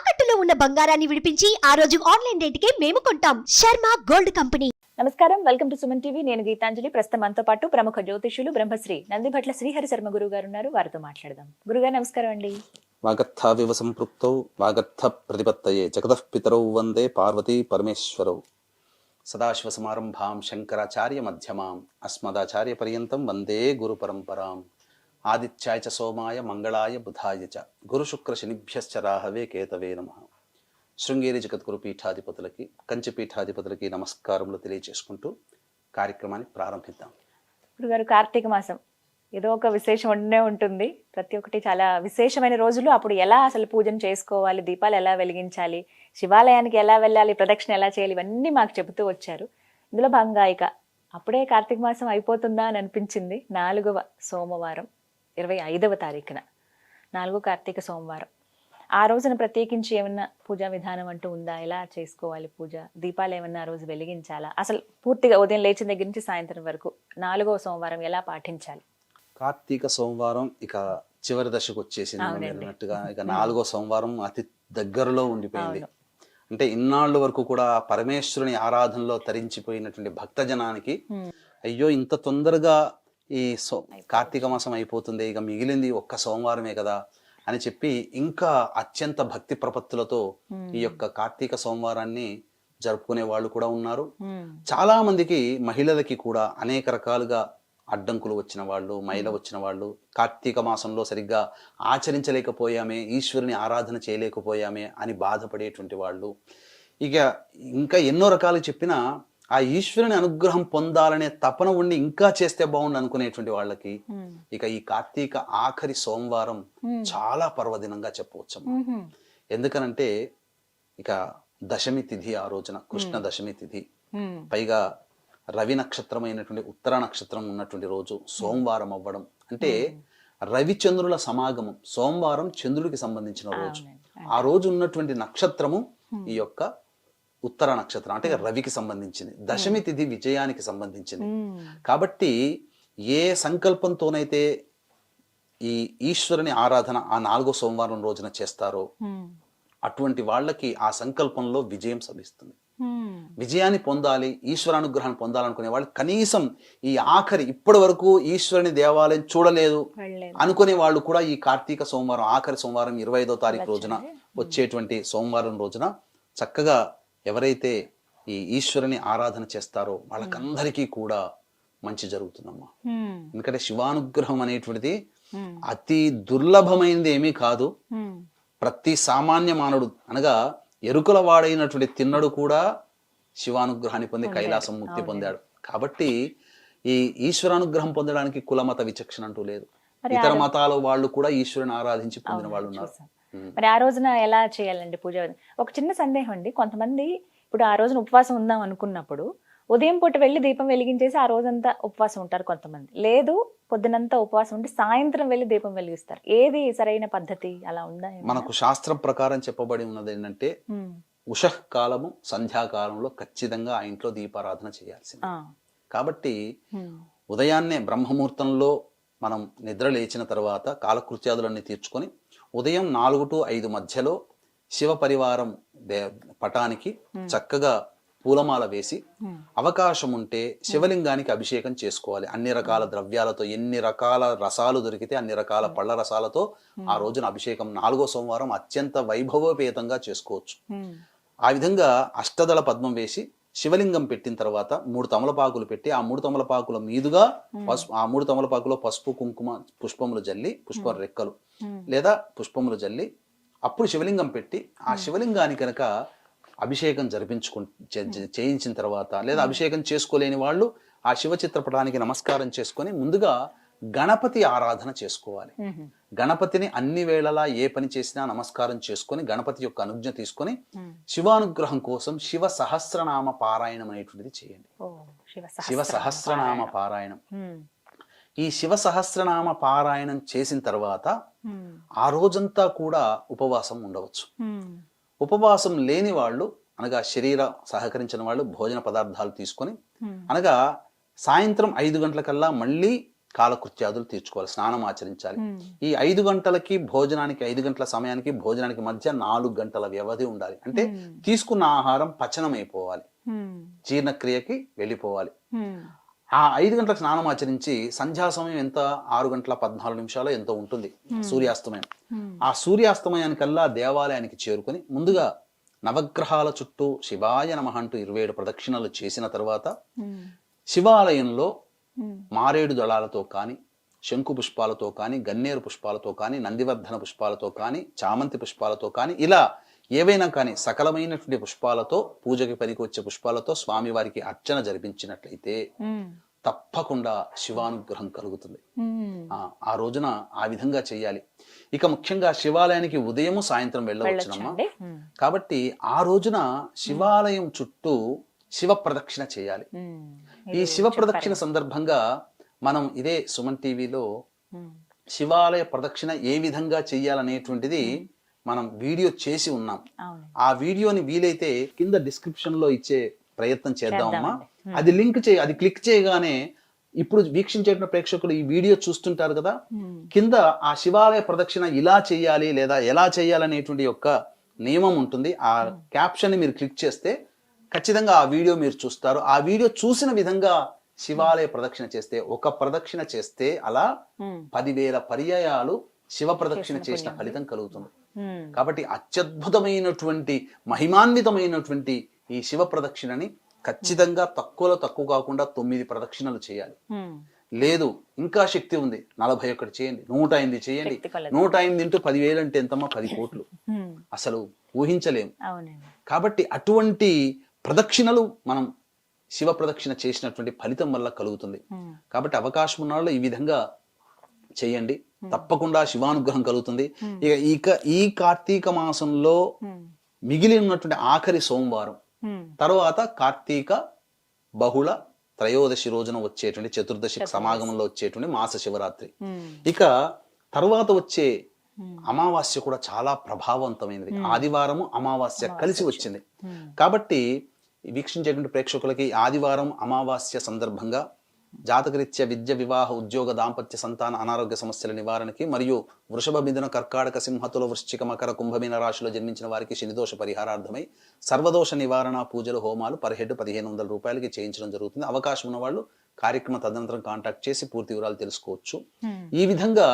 తాకట్టులో ఉన్న బంగారాన్ని విడిపించి ఆ రోజు ఆన్లైన్ రేటుకే మేము కొంటాం. Sharma gold company. నమస్కారం, వెల్కమ్ టు సుమన్ టీవీ. నేను గీతాంజలి. ప్రస్తుతం మనతో పాటు ప్రముఖ జ్యోతిష్యులు బ్రహ్మశ్రీ నందిభట్ల శ్రీహరి శర్మ గురువు గారు ఉన్నారు. వారితో మాట్లాడదాం. గురుగారు నమస్కారం అండి. వాగర్థావివ సంపృక్తౌ వాగర్థ ప్రతిపత్తయే జగతః పితరౌ వందే పార్వతీ పరమేశ్వరౌ. సదాశివ సమారంభాం శంకరాచార్య మధ్యమాం అస్మదాచార్య పర్యంతం వందే గురు పరంపరాం. ఆదిత్యాయ చ సోమాయ మంగళాయ బుధాయ చ గురు శుక్ర శనిభ్యశ్చ రాహవే కేతవే నమః. శృంగేరి జగద్గురు పీఠాధిపతులకి కంచి పీఠాధిపతులకి నమస్కారములు తెలియజేసుకుంటూ కార్యక్రమాన్ని ప్రారంభిద్దాం. గురుగారు, కార్తీక మాసం ఏదో ఒక విశేషం ఉండే ఉంటుంది. ప్రతి ఒక్కటి చాలా విశేషమైన రోజులు. అప్పుడు ఎలా అసలు పూజను చేసుకోవాలి, దీపాలు ఎలా వెలిగించాలి, శివాలయానికి ఎలా వెళ్ళాలి, ప్రదక్షిణ ఎలా చేయాలి, ఇవన్నీ మాకు చెబుతూ వచ్చారు. ఇందులో భాగంగా ఇక అప్పుడే కార్తీక మాసం అయిపోతుందా అని అనిపించింది. 4వ సోమవారం 25వ తారీఖున 4 కార్తీక సోమవారం. ఆ రోజున ప్రత్యేకించి ఏమన్నా పూజా విధానం అంటూ ఉందా? ఎలా చేసుకోవాలి పూజ? దీపాలు ఏమన్నా ఆ రోజు వెలిగించాలా? అసలు పూర్తిగా ఉదయం లేచిన దగ్గర నుంచి సాయంత్రం వరకు 4వ సోమవారం ఎలా పాటించాలి? కార్తీక సోమవారం ఇక చివరి దశకు వచ్చేసింది అన్నట్టుగా. ఇక 4వ సోమవారం అతి దగ్గరలో ఉండిపోయింది. అంటే ఇన్నాళ్ళ వరకు కూడా పరమేశ్వరుని ఆరాధనలో తరించిపోయినటువంటి భక్తజనానికి అయ్యో ఇంత తొందరగా ఈ కార్తీక మాసం అయిపోతుంది, ఇక మిగిలింది ఒక్క సోమవారమే కదా అని చెప్పి ఇంకా అత్యంత భక్తి ప్రపత్తులతో ఈ యొక్క కార్తీక సోమవారాన్ని జరుపుకునే వాళ్ళు కూడా ఉన్నారు. చాలా మందికి మహిళలకి కూడా అనేక రకాలుగా అడ్డంకులు వచ్చిన వాళ్ళు, మైల వచ్చిన వాళ్ళు, కార్తీక మాసంలో సరిగ్గా ఆచరించలేకపోయామే, ఈశ్వరుని ఆరాధన చేయలేకపోయామే అని బాధపడేటువంటి వాళ్ళు, ఇక ఇంకా ఎన్నో రకాలు చెప్పినా ఆ ఈశ్వరుని అనుగ్రహం పొందాలనే తపన ఉండి ఇంకా చేస్తే బాగుండు అనుకునేటువంటి వాళ్ళకి ఇక ఈ కార్తీక ఆఖరి సోమవారం చాలా పర్వదినంగా చెప్పవచ్చు. ఎందుకనంటే ఇక దశమి తిథి, ఆ రోజున కృష్ణ దశమి తిథి, పైగా రవి నక్షత్రమైనటువంటి ఉత్తర నక్షత్రం ఉన్నటువంటి రోజు సోమవారం అవ్వడం అంటే రవిచంద్రుల సమాగమం. సోమవారం చంద్రుడికి సంబంధించిన రోజు. ఆ రోజు ఉన్నటువంటి నక్షత్రము ఈ యొక్క ఉత్తర నక్షత్రం అంటే రవికి సంబంధించింది. దశమి తిథి విజయానికి సంబంధించింది. కాబట్టి ఏ సంకల్పంతోనైతే ఈ ఈశ్వరుని ఆరాధన ఆ 4వ సోమవారం రోజున చేస్తారో అటువంటి వాళ్ళకి ఆ సంకల్పంలో విజయం లభిస్తుంది. విజయాన్ని పొందాలి, ఈశ్వరానుగ్రహాన్ని పొందాలనుకునే వాళ్ళు కనీసం ఈ ఇప్పటి వరకు ఈశ్వరుని దేవాలయం చూడలేదు అనుకునే వాళ్ళు కూడా ఈ కార్తీక సోమవారం ఆఖరి సోమవారం 25వ తారీఖు రోజున వచ్చేటువంటి సోమవారం రోజున చక్కగా ఎవరైతే ఈ ఈశ్వరుని ఆరాధన చేస్తారో వాళ్ళకందరికీ కూడా మంచి జరుగుతుందమ్మా. ఎందుకంటే శివానుగ్రహం అనేటువంటిది అతి దుర్లభమైనది ఏమీ కాదు. ప్రతి సామాన్య మానవుడు అనగా ఎరుకల వాడైనటువంటి తిన్నడు కూడా శివానుగ్రహాన్ని పొంది కైలాసం ముక్తి పొందాడు. కాబట్టి ఈ ఈశ్వరానుగ్రహం పొందడానికి కులమత విచక్షణ అంటూ లేదు. ఇతర మతాల వాళ్ళు కూడా ఈశ్వరుని ఆరాధించి పొందిన వాళ్ళు ఉన్నారు. మరి ఆ రోజున ఎలా చేయాలండి పూజ? ఒక చిన్న సందేహం అండి. కొంతమంది ఇప్పుడు ఆ రోజున ఉపవాసం ఉందాం అనుకున్నప్పుడు ఉదయం పూట వెళ్ళి దీపం వెలిగించేసి ఆ రోజంతా ఉపవాసం ఉంటారు. కొంతమంది లేదు, పొద్దునంతా ఉపవాసం ఉండి సాయంత్రం వెళ్ళి దీపం వెలిగిస్తారు. ఏది సరైన పద్ధతి? అలా ఉందా? మనకు శాస్త్రం ప్రకారం చెప్పబడి ఉన్నది ఏంటంటే ఉషః కాలము సంధ్యాకాలంలో ఖచ్చితంగా ఆ ఇంట్లో దీపారాధన చేయాల్సింది. కాబట్టి ఉదయాన్నే బ్రహ్మముహూర్తంలో మనం నిద్ర లేచిన తర్వాత కాలకృత్యాదులన్నీ తీర్చుకొని ఉదయం 4 to 5 మధ్యలో శివ పరివారం పటానికి చక్కగా పూలమాల వేసి అవకాశం ఉంటే శివలింగానికి అభిషేకం చేసుకోవాలి. అన్ని రకాల ద్రవ్యాలతో, ఎన్ని రకాల రసాలు దొరికితే అన్ని రకాల పళ్ళ రసాలతో ఆ రోజున అభిషేకం 4వ సోమవారం అత్యంత వైభవోపేతంగా చేసుకోవచ్చు. ఆ విధంగా అష్టదళ పద్మం వేసి శివలింగం పెట్టిన తర్వాత 3 తమలపాకులు పెట్టి ఆ 3 తమలపాకుల మీదుగా ఆ 3 తమలపాకులో పసుపు కుంకుమ పుష్పములు జల్లి, పుష్ప రెక్కలు లేదా పుష్పములు జల్లి అప్పుడు శివలింగం పెట్టి ఆ శివలింగానికి కనుక అభిషేకం చేయించిన తర్వాత, లేదా అభిషేకం చేసుకోలేని వాళ్ళు ఆ శివ చిత్రపటానికి నమస్కారం చేసుకొని ముందుగా గణపతి ఆరాధన చేసుకోవాలి. గణపతిని అన్ని వేళలా ఏ పని చేసినా నమస్కారం చేసుకొని గణపతి యొక్క అనుజ్ఞ తీసుకొని శివానుగ్రహం కోసం శివ సహస్రనామ పారాయణం అనేటువంటిది చేయండి. శివ సహస్రనామ పారాయణం. ఈ శివ సహస్రనామ పారాయణం చేసిన తర్వాత ఆ రోజంతా కూడా ఉపవాసం ఉండవచ్చు. ఉపవాసం లేని వాళ్ళు అనగా శరీర సహకరించిన వాళ్ళు భోజన పదార్థాలు తీసుకొని అనగా సాయంత్రం 5 గంటలకల్లా మళ్ళీ కాలకృత్యాదులు తీర్చుకోవాలి, స్నానం ఆచరించాలి. ఈ 5 గంటలకి భోజనానికి, 5 గంటల సమయానికి భోజనానికి మధ్య 4 గంటల వ్యవధి ఉండాలి. అంటే తీసుకున్న ఆహారం పచనం అయిపోవాలి, జీర్ణక్రియకి వెళ్ళిపోవాలి. ఆ 5 గంటలకు స్నానం ఆచరించి సంధ్యా సమయం ఎంత, 6 గంటల 14 నిమిషాలు ఎంతో ఉంటుంది సూర్యాస్తమయం. ఆ సూర్యాస్తమయానికల్లా దేవాలయానికి చేరుకొని ముందుగా నవగ్రహాల చుట్టూ శివాయ నమః అంటూ 27 ప్రదక్షిణలు చేసిన తర్వాత శివాలయంలో మారేడు దళాలతో కానీ, శంకు పుష్పాలతో కానీ, గన్నేరు పుష్పాలతో కానీ, నందివర్ధన పుష్పాలతో కానీ, చామంతి పుష్పాలతో కానీ, ఇలా ఏవైనా కానీ సకలమైనటువంటి పుష్పాలతో, పూజకి పనికొచ్చే పుష్పాలతో స్వామివారికి అర్చన జరిపించినట్లయితే తప్పకుండా శివానుగ్రహం కలుగుతుంది. ఆ రోజున ఆ విధంగా చెయ్యాలి. ఇక ముఖ్యంగా శివాలయానికి ఉదయము సాయంత్రం వెళ్ళవచ్చునమ్మా. కాబట్టి ఆ రోజున శివాలయం చుట్టూ శివ ప్రదక్షిణ చేయాలి. ఈ శివ ప్రదక్షిణ సందర్భంగా మనం ఇదే సుమన్ టీవీలో శివాలయ ప్రదక్షిణ ఏ విధంగా చెయ్యాలనేటువంటిది మనం వీడియో చేసి ఉన్నాం. ఆ వీడియోని వీలైతే కింద డిస్క్రిప్షన్ లో ఇచ్చే ప్రయత్నం చేద్దామమ్మా. అది లింక్ అది క్లిక్ చేయగానే ఇప్పుడు వీక్షించేటువంటి ప్రేక్షకులు ఈ వీడియో చూస్తుంటారు కదా, కింద ఆ శివాలయ ప్రదక్షిణ ఇలా చేయాలి లేదా ఎలా చేయాలనేటువంటి యొక్క నియమం ఉంటుంది. ఆ క్యాప్షన్ ని మీరు క్లిక్ చేస్తే ఖచ్చితంగా ఆ వీడియో మీరు చూస్తారు. ఆ వీడియో చూసిన విధంగా శివాలయ ప్రదక్షిణ చేస్తే, ఒక ప్రదక్షిణ చేస్తే అలా 10,000 పర్యాయాలు శివ ప్రదక్షిణ చేసిన ఫలితం కలుగుతుంది. కాబట్టి అత్యద్భుతమైనటువంటి మహిమాన్వితమైనటువంటి ఈ శివ ప్రదక్షిణని ఖచ్చితంగా తక్కువలో తక్కువ కాకుండా 9 ప్రదక్షిణలు చేయాలి. లేదు ఇంకా శక్తి ఉంది 41 చేయండి, 108 చేయండి. 108 ఇంటూ 10,000 అంటే ఎంతమ్మా? 10 కోట్లు. అసలు ఊహించలేము. కాబట్టి అటువంటి ప్రదక్షిణలు మనం శివ ప్రదక్షిణ చేసినటువంటి ఫలితం వల్ల కలుగుతుంది. కాబట్టి అవకాశం ఉన్న వాళ్ళు ఈ విధంగా చేయండి, తప్పకుండా శివానుగ్రహం కలుగుతుంది. ఇక ఈ కార్తీక మాసంలో మిగిలి ఉన్నటువంటి ఆఖరి సోమవారం తర్వాత కార్తీక బహుళ త్రయోదశి రోజున వచ్చేటువంటి చతుర్దశి సమాగమంలో వచ్చేటువంటి మాస శివరాత్రి. ఇక తర్వాత వచ్చే అమావాస్య కూడా చాలా ప్రభావవంతమైనది. ఆదివారము అమావాస్య కలిసి వచ్చింది. కాబట్టి వీక్షించేటువంటి ప్రేక్షకులకి ఆదివారం అమావాస్య సందర్భంగా జాతకరీత్యా విద్య, వివాహ, ఉద్యోగ, దాంపత్య, సంతాన, అనారోగ్య సమస్యల నివారణకి మరియు వృషభ, మిథున, కర్కాటక, సింహతుల, వృశ్చిక, మకర, కుంభమీన రాశిలో జన్మించిన వారికి శనిదోష పరిహారార్థమై సర్వదోష నివారణ పూజలు, హోమాలు పర్ హెడ్ 1,500 రూపాయలకి చేయించడం జరుగుతుంది. అవకాశం ఉన్న వాళ్ళు కార్యక్రమ తదనంతరం కాంటాక్ట్ చేసి పూర్తి వివరాలు తెలుసుకోవచ్చు. ఈ విధంగా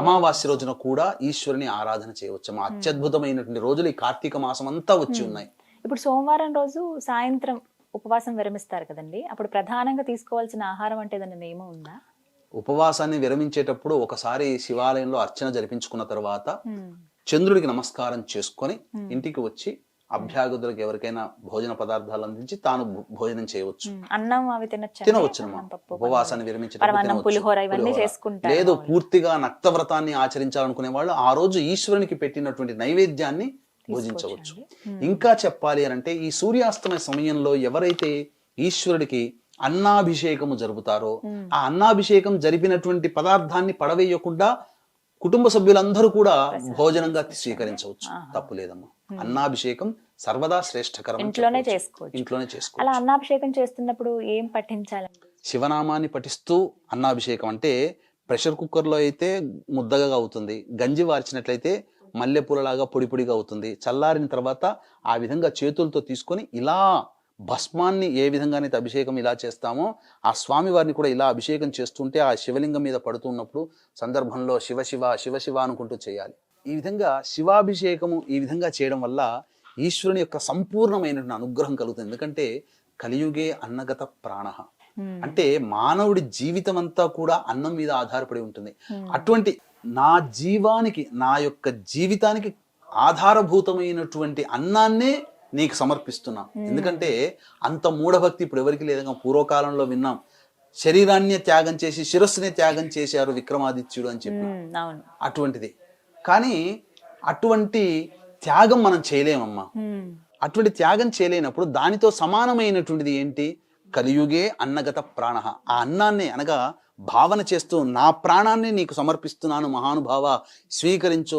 అమావాస్య రోజున కూడా ఈశ్వరుని ఆరాధన చేయవచ్చు. మా అత్యద్భుతమైనటువంటి రోజులు ఈ కార్తీక మాసం అంతా వచ్చి ఉన్నాయి. ఇప్పుడు సోమవారం రోజు సాయంత్రం ఉపవాసం విరమిస్తారు కదండి, అప్పుడు ప్రధానంగా తీసుకోవాల్సిన ఆహారం అంటే ఏదైనా నియమం ఉందా? ఉపవాసాన్ని విరమించేటప్పుడు ఒకసారి శివాలయంలో అర్చన జరిపించుకున్న తర్వాత చంద్రుడికి నమస్కారం చేసుకొని ఇంటికి వచ్చి అభ్యాగతులకు ఎవరికైనా భోజన పదార్థాలు అందించి తాను భోజనం చేయవచ్చు. అన్నం అవి తినవచ్చు. ఉపవాసాన్ని విరమించేటప్పుడు లేదు, పూర్తిగా నక్తవ్రతాన్ని ఆచరించాలనుకునే వాళ్ళు ఆ రోజు ఈశ్వరునికి పెట్టినటువంటి నైవేద్యాన్ని భోజించవచ్చు. ఇంకా చెప్పాలి అని అంటే ఈ సూర్యాస్తమయ సమయంలో ఎవరైతే ఈశ్వరుడికి అన్నాభిషేకము జరుపుతారో ఆ అన్నాభిషేకం జరిపినటువంటి పదార్థాన్ని పడవేయకుండా కుటుంబ సభ్యులందరూ కూడా భోజనంగా స్వీకరించవచ్చు. తప్పు లేదమ్మా. అన్నాభిషేకం సర్వదా శ్రేష్టకరం. ఇంట్లోనే చేసుకోవచ్చు. అలా అన్నాభిషేకం చేస్తున్నప్పుడు ఏం పఠించాలండి? శివనామాన్ని పఠిస్తూ అన్నాభిషేకం అంటే ప్రెషర్ కుక్కర్లో అయితే ముద్దగా అవుతుంది, గంజి వార్చినట్లయితే మల్లెపూలలాగా పొడి పొడిగా అవుతుంది. చల్లారిన తర్వాత ఆ విధంగా చేతులతో తీసుకొని ఇలా భస్మాన్ని ఏ విధంగానైతే అభిషేకం ఇలా చేస్తామో ఆ స్వామి వారిని కూడా ఇలా అభిషేకం చేస్తుంటే ఆ శివలింగం మీద పడుతున్నప్పుడు సందర్భంలో శివ శివ శివ శివ అనుకుంటూ చేయాలి. ఈ విధంగా శివాభిషేకము ఈ విధంగా చేయడం వల్ల ఈశ్వరుని యొక్క సంపూర్ణమైనటువంటి అనుగ్రహం కలుగుతుంది. ఎందుకంటే కలియుగే అన్నగత ప్రాణః అంటే మానవుడి జీవితం అంతా కూడా అన్నం మీద ఆధారపడి ఉంటుంది. అటువంటి నా జీవానికి, నా యొక్క జీవితానికి ఆధారభూతమైనటువంటి అన్నాన్నే నీకు సమర్పిస్తున్నాం. ఎందుకంటే అంత మూఢభక్తి ఇప్పుడు ఎవరికి లేదంగా. పూర్వకాలంలో విన్నాం, శరీరాన్ని త్యాగం చేసి శిరస్సునే త్యాగం చేశారు విక్రమాదిత్యుడు అని చెప్పి. అటువంటిది కానీ అటువంటి త్యాగం మనం చేయలేమమ్మా. అటువంటి త్యాగం చేయలేనప్పుడు దానితో సమానమైనటువంటిది ఏంటి? కలియుగే అన్నగత ప్రాణః. ఆ అన్నాన్ని అనగా భావన చేస్తూ నా ప్రాణాన్ని నీకు సమర్పిస్తున్నాను మహానుభావ, స్వీకరించు,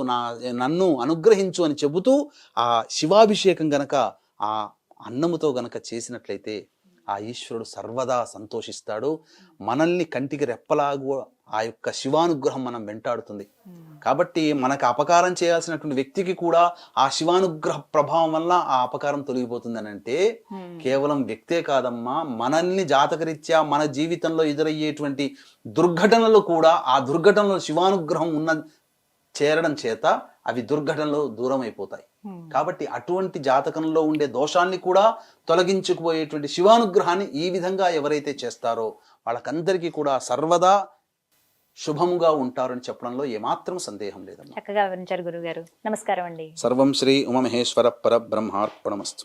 నన్ను అనుగ్రహించు అని చెబుతూ ఆ శివాభిషేకం గనక ఆ అన్నముతో గనక చేసినట్లయితే ఆ ఈశ్వరుడు సర్వదా సంతోషిస్తాడు. మనల్ని కంటికి రెప్పలాగా ఆ యొక్క శివానుగ్రహం మనం వెంటాడుతుంది. కాబట్టి మనకు అపకారం చేయాల్సినటువంటి వ్యక్తికి కూడా ఆ శివానుగ్రహ ప్రభావం వల్ల ఆ అపకారం తొలగిపోతుంది అని అంటే కేవలం వ్యక్తే కాదమ్మా, మనల్ని జాతకరీత్యా మన జీవితంలో ఎదురయ్యేటువంటి దుర్ఘటనలు కూడా ఆ దుర్ఘటనలో శివానుగ్రహం చేరడం చేత అవి దుర్ఘటనలు దూరం అయిపోతాయి. కాబట్టి అటువంటి జాతకంలో ఉండే దోషాన్ని కూడా తొలగించుకుపోయేటువంటి శివానుగ్రహాన్ని ఈ విధంగా ఎవరైతే చేస్తారో వాళ్ళకందరికీ కూడా సర్వదా శుభముగా ఉంటారని చెప్పడంలో ఏమాత్రం సందేహం లేదమ్మా. చక్కగా వివరించారు గురుగారు. నమస్కారం అండి. సర్వం శ్రీ ఉమామహేశ్వర పరబ్రహ్మార్పణమస్తు.